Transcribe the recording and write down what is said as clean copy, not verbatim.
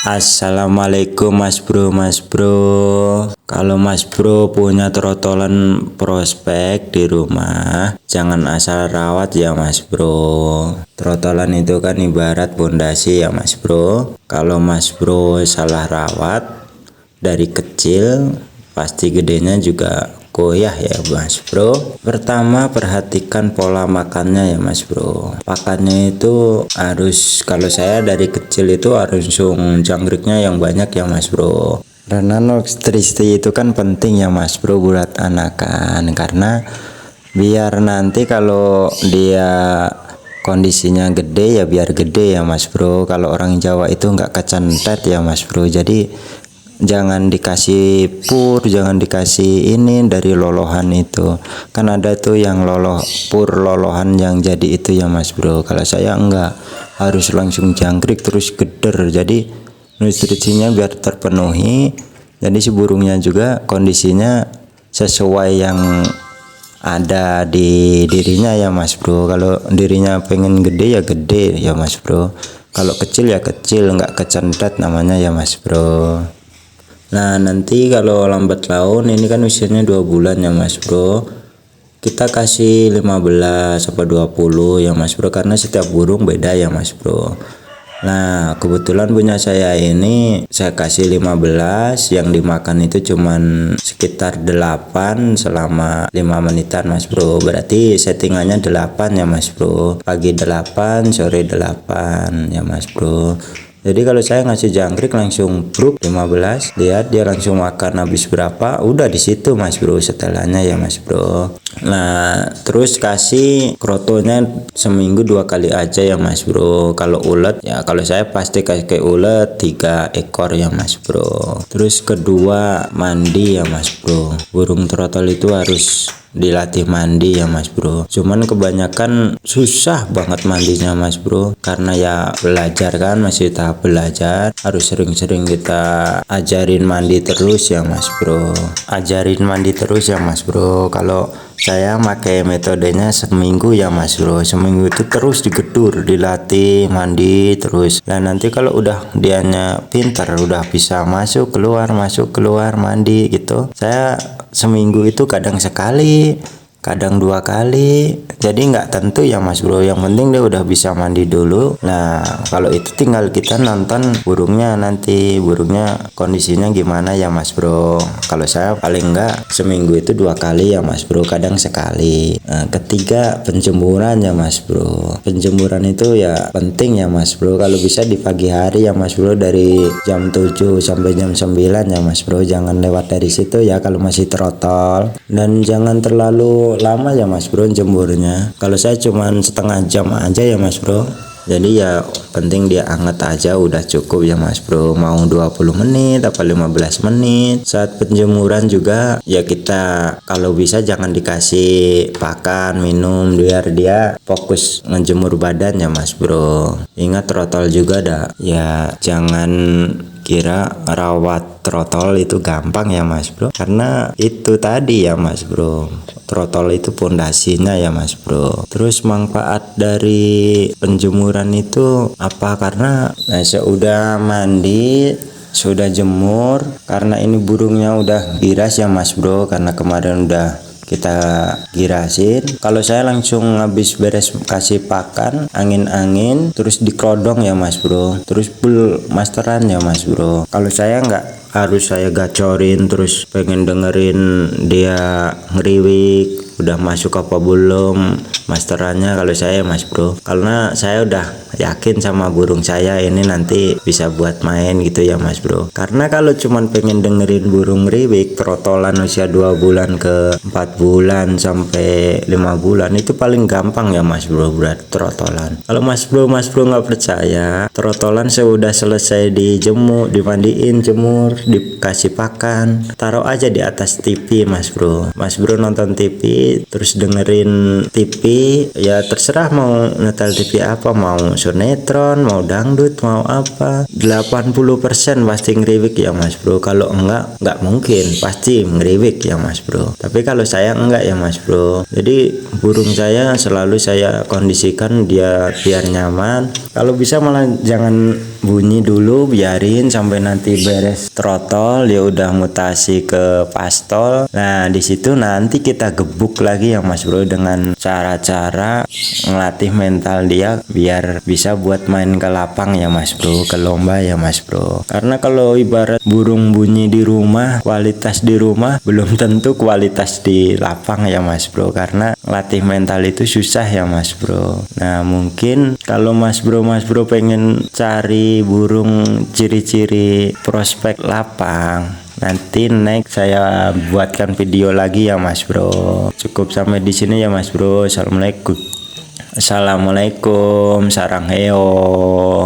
Assalamualaikum Mas Bro. Kalau Mas Bro punya trotolan prospek di rumah, jangan asal rawat ya Mas Bro. Trotolan itu kan ibarat pondasi ya Mas Bro. Kalau Mas Bro salah rawat dari kecil, pasti gedenya juga goyah ya Mas Bro. Pertama, perhatikan pola makannya ya Mas Bro. Pakannya itu harus, kalau saya dari kecil itu harus jangkriknya yang banyak ya Mas Bro. Karena nutrisi itu kan penting ya Mas Bro buat anakan, karena biar nanti kalau dia kondisinya gede ya biar gede ya Mas Bro. Kalau orang Jawa itu nggak kecentet ya Mas Bro. Jadi jangan dikasih pur, jangan dikasih ini dari lolohan itu. Kan ada tuh yang pur lolohan yang jadi itu ya Mas Bro. Kalau saya enggak, harus langsung jangkrik terus geder. Jadi nutrisinya biar terpenuhi. Jadi si burungnya juga kondisinya sesuai yang ada di dirinya ya Mas Bro. Kalau dirinya pengen gede ya gede ya Mas Bro. Kalau kecil ya kecil, nggak kecentet namanya ya Mas Bro. Nah, nanti kalau lambat laun ini kan usianya 2 bulan ya Mas Bro. Kita kasih 15 sampai 20 ya Mas Bro, karena setiap burung beda ya Mas Bro. Nah, kebetulan punya saya ini saya kasih 15, yang dimakan itu cuman sekitar 8 selama 5 menitan Mas Bro. Berarti settingannya 8 ya Mas Bro. Pagi 8, sore 8 ya Mas Bro. Jadi kalau saya ngasih jangkrik langsung bruk 15, lihat dia langsung makan habis berapa, udah di situ Mas Bro setelannya ya Mas Bro. Nah, terus kasih krotonya seminggu 2 kali aja ya Mas Bro. Kalau ulet ya, kalau saya pasti kasih ulet 3 ekor ya Mas Bro. Terus kedua, mandi ya Mas Bro. Burung trotol itu harus dilatih mandi ya Mas Bro. Cuman kebanyakan susah banget mandinya Mas Bro, karena ya belajar kan, masih tahap belajar, harus sering-sering kita ajarin mandi terus ya Mas Bro. Ajarin mandi terus ya Mas Bro. Kalau saya pakai metodenya seminggu ya Mas Bro. Seminggu itu terus digedur, dilatih mandi terus. Dan nanti kalau udah dianya pintar, udah bisa masuk keluar mandi gitu, saya seminggu itu kadang sekali, kadang 2 kali. Jadi nggak tentu ya Mas Bro, yang penting dia udah bisa mandi dulu. Nah, kalau itu tinggal kita nonton burungnya, nanti burungnya kondisinya gimana ya Mas Bro. Kalau saya paling nggak seminggu itu 2 kali ya Mas Bro, kadang sekali. Nah, ketiga, penjemuran ya Mas Bro. Penjemuran itu ya penting ya Mas Bro. Kalau bisa di pagi hari ya Mas Bro, dari jam 7 sampai jam 9 ya Mas Bro. Jangan lewat dari situ ya kalau masih trotol. Dan jangan terlalu lama ya Mas Bro jemurnya. Kalau saya cuman setengah jam aja ya Mas Bro. Jadi ya penting dia anget aja udah cukup ya Mas Bro. Mau 20 menit apa 15 menit. Saat penjemuran juga ya kita kalau bisa jangan dikasih pakan, minum, biar dia fokus ngejemur badan ya Mas Bro. Ingat trotol juga dah. Ya jangan kira rawat trotol itu gampang ya Mas Bro, karena itu tadi ya Mas Bro, trotol itu pondasinya ya Mas Bro. Terus manfaat dari penjemuran itu apa? Karena sudah mandi, sudah jemur, karena ini burungnya udah giras ya Mas Bro, karena kemarin udah kita girasin. Kalau saya langsung habis beres kasih pakan, angin-angin, terus dikodong ya Mas Bro, terus full masteran ya Mas Bro. Kalau saya nggak harus saya gacorin terus pengen dengerin dia ngeriwik udah masuk apa belum masterannya. Kalau saya Mas Bro, karena saya udah yakin sama burung saya ini nanti bisa buat main gitu ya Mas Bro. Karena kalau cuman pengen dengerin burung ngeriwik trotolan usia 2 bulan ke 4 bulan sampai 5 bulan itu paling gampang ya Mas Bro buat trotolan. Kalau Mas Bro nggak percaya, trotolan sudah selesai dijemur, dimandiin, jemur, dikasih pakan, taruh aja di atas TV Mas Bro. Mas Bro nonton TV terus dengerin TV, ya terserah mau nyetel TV apa, mau sinetron, mau dangdut, mau apa. 80% pasti ngeriwik ya Mas Bro. Kalau enggak mungkin, pasti ngeriwik ya Mas Bro. Tapi kalau saya enggak ya Mas Bro. Jadi burung saya selalu saya kondisikan dia biar nyaman. Kalau bisa malah jangan bunyi dulu, biarin sampai nanti beres trotol, dia udah mutasi ke pastol. Nah di situ nanti kita gebuk lagi ya Mas Bro, dengan cara-cara ngelatih mental dia biar bisa buat main ke lapang ya Mas Bro, ke lomba ya Mas Bro. Karena kalau ibarat burung bunyi di rumah, kualitas di rumah belum tentu kualitas di lapang ya Mas Bro, karena latih mental itu susah ya Mas Bro. Nah mungkin kalau Mas Bro pengen cari burung ciri-ciri prospek lapang, nanti next saya buatkan video lagi ya Mas Bro. Cukup sampai di sini ya Mas Bro. Assalamualaikum. Assalamualaikum, sarang heo.